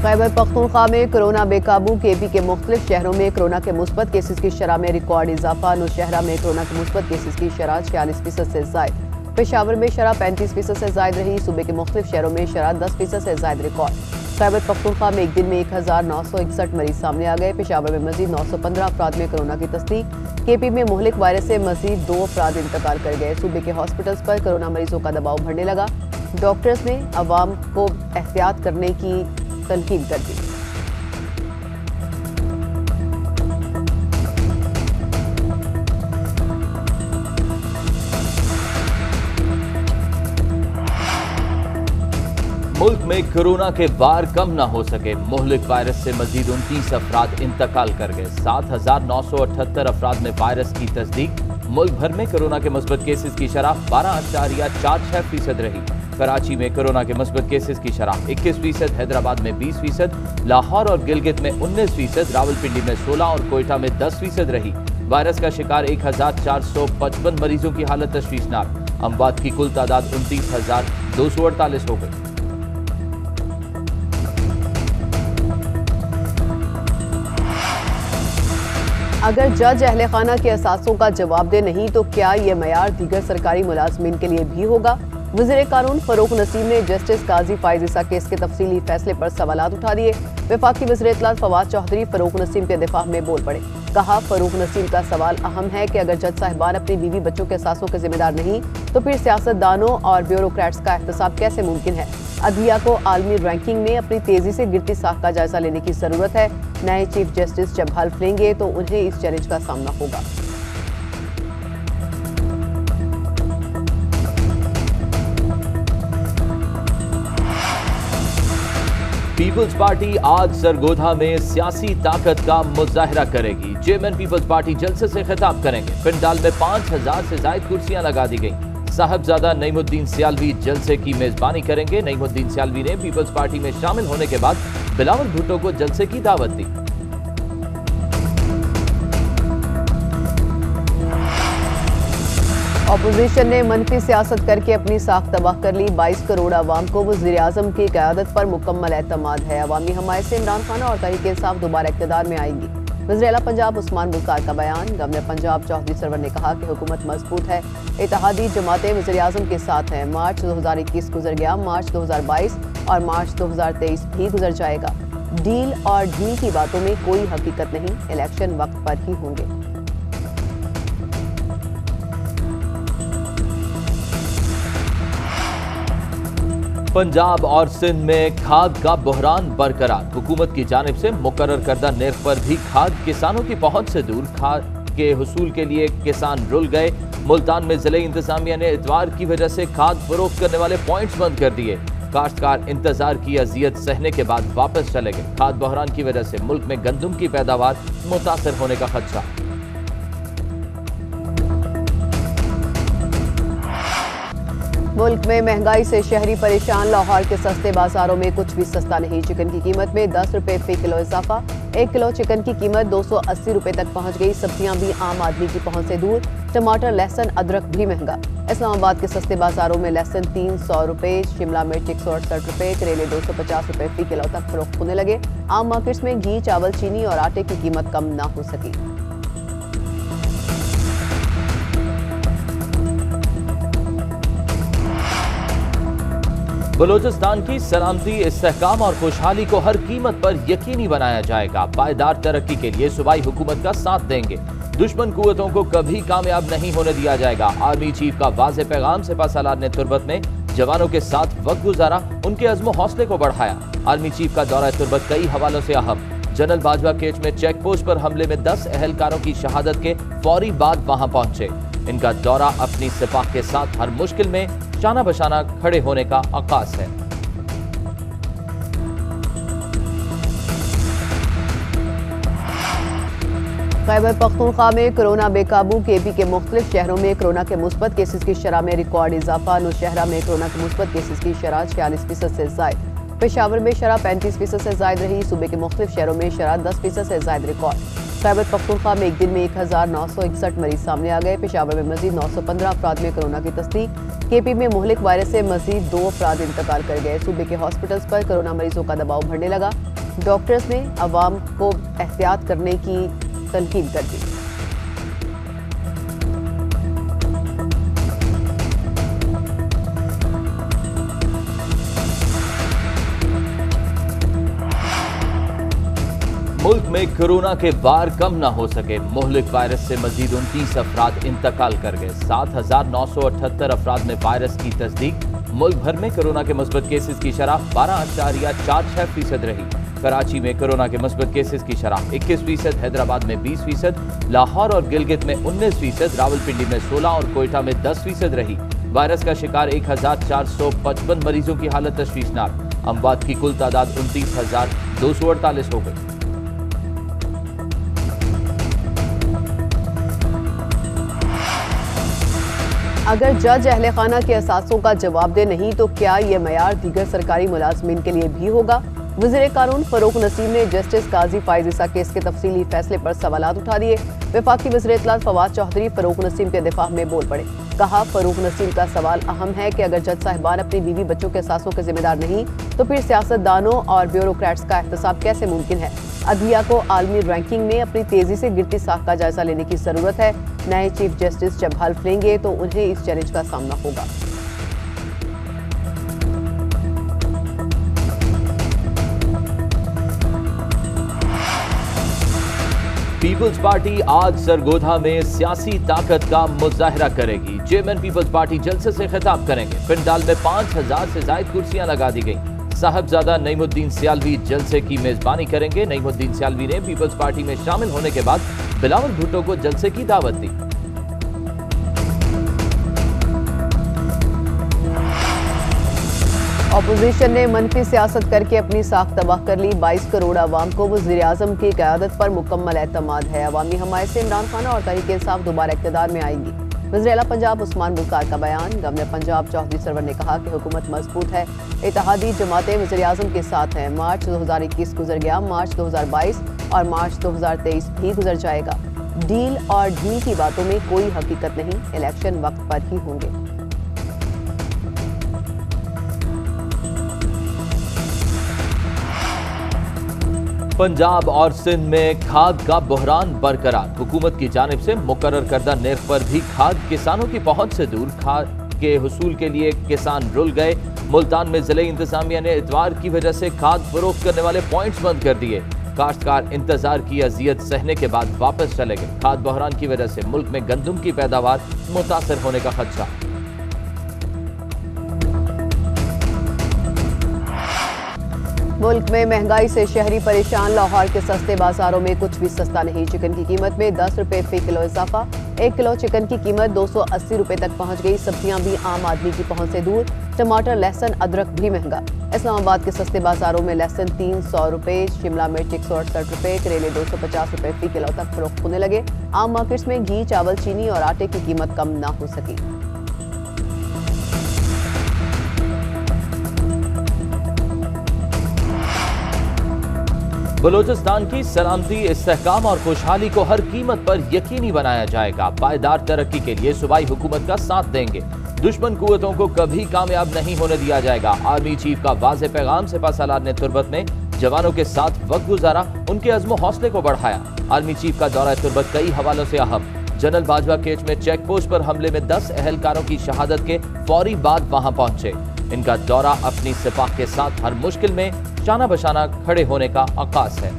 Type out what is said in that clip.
खैबर पख्तूनख्वा में कोरोना बेकाबू। केपी के मुख्तलिफ शहरों में कोरोना के मुस्बत केसेस की शरह में रिकॉर्ड इजाफा। नौशहरा में कोरोना के मुस्बत केसेस की शरह 46% से जायद। पेशावर में शरह 35% से जायद रही। सूबे के मुख्तलिफ शहरों में शरह 10% से जायद रिकॉर्ड। खैबर पख्तूनख्वा में एक दिन में 1961 मरीज सामने आ गए। पेशावर में मजीद 915 अफराद में कोरोना की तस्दीक। केपी में मुहलिक वायरस से मजीद 2 अफराद इंतकाल कर गए। सूबे के हॉस्पिटल्स पर कोरोना मरीजों का दबाव बढ़ने लगा। डॉक्टर्स ने अवाम को एहतियात करने की तलकीन कर दी। मुल्क में कोरोना के वार कम न हो सके। मुहलिक वायरस से मजीद 29 अफराद इंतकाल कर गए। 7,978 अफराद में वायरस की तस्दीक। मुल्क भर में कोरोना के मुस्बत केसेस की शरह 12.46% रही। कराची में कोरोना के मुस्बत केसेस की शरह 21%, हैदराबाद में 20%, लाहौर और गिलगित में 19%, रावलपिंडी में 16 और कोयटा में 10% रही। वायरस का शिकार 1,455 मरीजों की हालत तशवीशनाक। अमवात की कुल तादाद 29,248 हो गई। अगर जज अहले खाना के असासों का जवाबदेह नहीं तो क्या ये मयार दीगर सरकारी मुलाजमीन के लिए भी होगा? वज़ीर कानून फरूक नसीम ने जस्टिस काजी फाइज ईसा केस के तफसीली फैसले पर सवालात उठा दिए। वफाकी वज़ीर इत्तलात फवाद चौधरी फरूक नसीम के दिफा में बोल पड़े। कहा, फरूक नसीम का सवाल अहम है कि अगर जज साहिबान अपनी बीवी बच्चों के असासों के जिम्मेदार नहीं तो फिर सियासतदानों और ब्यूरोक्रेट्स का एहतसाब कैसे मुमकिन है? अदलिया को आलमी रैंकिंग में अपनी तेजी से गिरती साख का जायजा लेने की जरूरत है। नए चीफ जस्टिस जब हल्फ लेंगे तो उन्हें इस चैलेंज का सामना होगा। पीपल्स पार्टी आज सरगोधा में सियासी ताकत का मुजाहरा करेगी। चेयरमैन पीपल्स पार्टी जलसे से खिताब करेंगे। पिंडाल में 5,000 से ज्यादा कुर्सियां लगा दी गई। साहबजादा नईमुद्दीन सियालवी जलसे की मेजबानी करेंगे। नईमुद्दीन सियालवी ने पीपल्स पार्टी में शामिल होने के बाद बिलावल भुट्टो को जलसे की दावत दी। अपोजिशन ने मनफी सियासत करके अपनी साख तबाह कर ली। 22 करोड़ आवाम को वज़ीर आज़म की क़यादत पर मुकम्मल एतमाद है। अवामी हमायत से इमरान खान और तहरीक इंसाफ दोबारा इक़्तिदार में आएंगी। वज़ीर आला पंजाब उस्मान बुज़दार का बयान। गवर्नर पंजाब चौधरी सरवर ने कहा कि हुकूमत मजबूत है, इत्तेहादी जमातें वज़ीर आज़म के साथ हैं। मार्च 2021 गुजर गया, मार्च 2022 और मार्च 2023 भी गुजर जाएगा। डील और ढील की बातों में कोई हकीकत नहीं, इलेक्शन वक्त पर ही होंगे। पंजाब और सिंध में खाद का बहरान बरकरार। हुकूमत की जानिब से मुकर्रर करदा नर्ख पर भी खाद किसानों की पहुंच से दूर। खाद के हुसूल के लिए किसान रुल गए। मुल्तान में जिले इंतजामिया ने इतवार की वजह से खाद फरोख्त करने वाले पॉइंट्स बंद कर दिए। काश्तकार इंतजार की अजियत सहने के बाद वापस चले गए। खाद बहरान की वजह से मुल्क में गंदम की पैदावार मुतासर होने का खदशा। मुल्क में महंगाई से शहरी परेशान। लाहौर के सस्ते बाजारों में कुछ भी सस्ता नहीं। चिकन की कीमत में 10 रुपए फी किलो इजाफा। 1 किलो चिकन की कीमत 280 रुपए तक पहुंच गई। सब्जियां भी आम आदमी की पहुंच से दूर। टमाटर, लहसुन, अदरक भी महंगा। इस्लामाबाद के सस्ते बाजारों में लहसुन 300 रुपए, शिमला मिर्च 168 रुपए, करेले 250 रुपए फी किलो तक फरोख्त होने लगे। आम मार्केट्स में घी, चावल, चीनी और आटे की कीमत कम ना हो सकी। बलोचिस्तान की सलामती, इस्तेहकाम और खुशहाली को हर कीमत पर यकीनी बनाया जाएगा। पायदार तरक्की के लिए सूबाई हुकूमत का साथ देंगे। दुश्मन कुव्वतों को कभी कामयाब नहीं होने दिया जाएगा। आर्मी चीफ का वाज़े पैगाम। सिपहसालार ने तुर्बत में जवानों के साथ वक्त गुजारा, उनके अज़्म हौसले को बढ़ाया। आर्मी चीफ का दौरा तुर्बत कई हवालों से अहम। जनरल बाजवा केच में चेक पोस्ट पर हमले में 10 अहलकारों की शहादत के फौरी बाद वहां पहुंचे। इनका दौरा अपनी सिपाह के साथ हर मुश्किल में शाना बशाना खड़े होने का आगाज है। खैबर पख्तूनख्वा में कोरोना बेकाबू। केपी के मुख्तलिफ शहरों में कोरोना के मुस्बत केसेस की शरह में रिकॉर्ड इजाफा। नौशहरा में कोरोना के मुस्बत केसेस की शरह 46% से जायद। पेशावर में शरह 35% से जायद रही। सूबे के मुख्तलिफ शहरों में शरह 10% से जायद रिकॉर्ड। खैबर पख्तूनख्वा में एक दिन में 1961 मरीज सामने आ गए। पेशावर में मजीद 915 अफराद में कोरोना की तस्दीक। केपी में मुहलिक वायरस से मजीद 2 अफराद इंतकाल कर गए। सूबे के हॉस्पिटल्स पर कोरोना मरीजों का दबाव बढ़ने लगा। डॉक्टर्स ने अवाम को एहतियात करने की तलकीन कर दी। मुल्क में कोरोना के वार कम न हो सके। मुहलिक वायरस से मजीद 29 अफराद इंतकाल कर गए। 7,978 अफराद में वायरस की तस्दीक। मुल्क भर में कोरोना के मुस्बत केसेस की शरह 12.46% रही। कराची में कोरोना के मुस्बत केसेस की शरह 21%, हैदराबाद में 20%, लाहौर और गिलगित में 19%, रावलपिंडी में 16 और कोयटा में 10% रही। वायरस का शिकार 1,455 मरीजों की हालत तशवीशनाक। अमवात की कुल तादाद 29,248 हो गई। अगर जज अहले खाना के असासों का जवाब दे नहीं तो क्या ये मयार दीगर सरकारी मुलाजमीन के लिए भी होगा? वज़ीर कानून फरूक नसीम ने जस्टिस काजी फाइज ईसा केस के तफसीली फैसले पर सवालात उठा दिए। वफाकी वज़ीर इत्तलात फवाद चौधरी फरूक नसीम के दिफा में बोल पड़े। कहा, फरूक नसीम का सवाल अहम है कि अगर जज साहिबान अपनी बीवी बच्चों के असासों के जिम्मेदार नहीं तो फिर सियासतदानों और ब्यूरोक्रेट्स का एहतसाब कैसे मुमकिन है? अदलिया को आलमी रैंकिंग में अपनी तेजी से गिरती साख का जायजा लेने की जरूरत है। नए चीफ जस्टिस जब हल्फ लेंगे तो उन्हें इस चैलेंज का सामना होगा। पीपल्स पार्टी आज सरगोधा में सियासी ताकत का मुजाहरा करेगी। चेयरमैन पीपल्स पार्टी जलसे से खिताब करेंगे। पिंडाल में 5,000 से ज्यादा कुर्सियां लगा दी गई। साहबजादा नईमुद्दीन सियालवी जलसे की मेजबानी करेंगे। नईमुद्दीन सियालवी ने पीपल्स पार्टी में शामिल होने के बाद बिलावल भुट्टो को जलसे की दावत दी। अपोजिशन ने मनफी सियासत करके अपनी साख तबाह कर ली। 22 करोड़ आवाम को वज़ीर आज़म की क़यादत पर मुकम्मल एतमाद है। अवामी हमायत से इमरान खान और तहरीक इंसाफ दोबारा इक़्तिदार में आएंगी। वज़ीर आला पंजाब उस्मान बुज़दार का बयान। गवर्नर पंजाब चौधरी सरवर ने कहा कि हुकूमत मजबूत है, इत्तेहादी जमातें वज़ीर आज़म के साथ हैं। मार्च 2021 गुजर गया, मार्च 2022 और मार्च 2023 भी गुजर जाएगा। डील और ढील की बातों में कोई हकीकत नहीं, इलेक्शन वक्त पर ही होंगे। पंजाब और सिंध में खाद का बहरान बरकरार। हुकूमत की जानिब से मुकर्रर करदा नर्ख पर भी खाद किसानों की पहुंच से दूर। खाद के हुसूल के लिए किसान रुल गए। मुल्तान में जिले इंतजामिया ने इतवार की वजह से खाद फरोख्त करने वाले पॉइंट्स बंद कर दिए। काश्तकार इंतजार की अजियत सहने के बाद वापस चले गए। खाद बहरान की वजह से मुल्क में गंदम की पैदावार मुतासर होने का खदशा। मुल्क में महंगाई से शहरी परेशान। लाहौर के सस्ते बाजारों में कुछ भी सस्ता नहीं। चिकन की कीमत में 10 रुपए फी किलो इजाफा। 1 किलो चिकन की कीमत 280 रुपए तक पहुंच गई। सब्जियां भी आम आदमी की पहुंच से दूर। टमाटर, लहसुन, अदरक भी महंगा। इस्लामाबाद के सस्ते बाजारों में लहसुन 300 रुपए, शिमला मिर्च 168 रुपए, करेले 250 रुपए फी किलो तक फरोख्त होने लगे। आम मार्केट्स में घी, चावल, चीनी और आटे की कीमत कम ना हो सकी। बलोचिस्तान की सलामती, इस्तेहकाम और खुशहाली को हर कीमत पर यकीनी बनाया जाएगा। पायदार तरक्की के लिए सूबाई हुकूमत का साथ देंगे। दुश्मन कुव्वतों को कभी कामयाब नहीं होने दिया जाएगा। आर्मी चीफ का वाज़ेह पैगाम। सिपहसालार ने तुर्बत में जवानों के साथ वक्त गुजारा, उनके अज़्म हौसले को बढ़ाया। आर्मी चीफ का दौरा तुर्बत कई हवालों से अहम। जनरल बाजवा केच में चेक पोस्ट पर हमले में 10 अहलकारों की शहादत के फौरी बाद वहां पहुंचे। इनका दौरा अपनी सिपाह के साथ हर मुश्किल में शाना बशाना खड़े होने का आगाज है।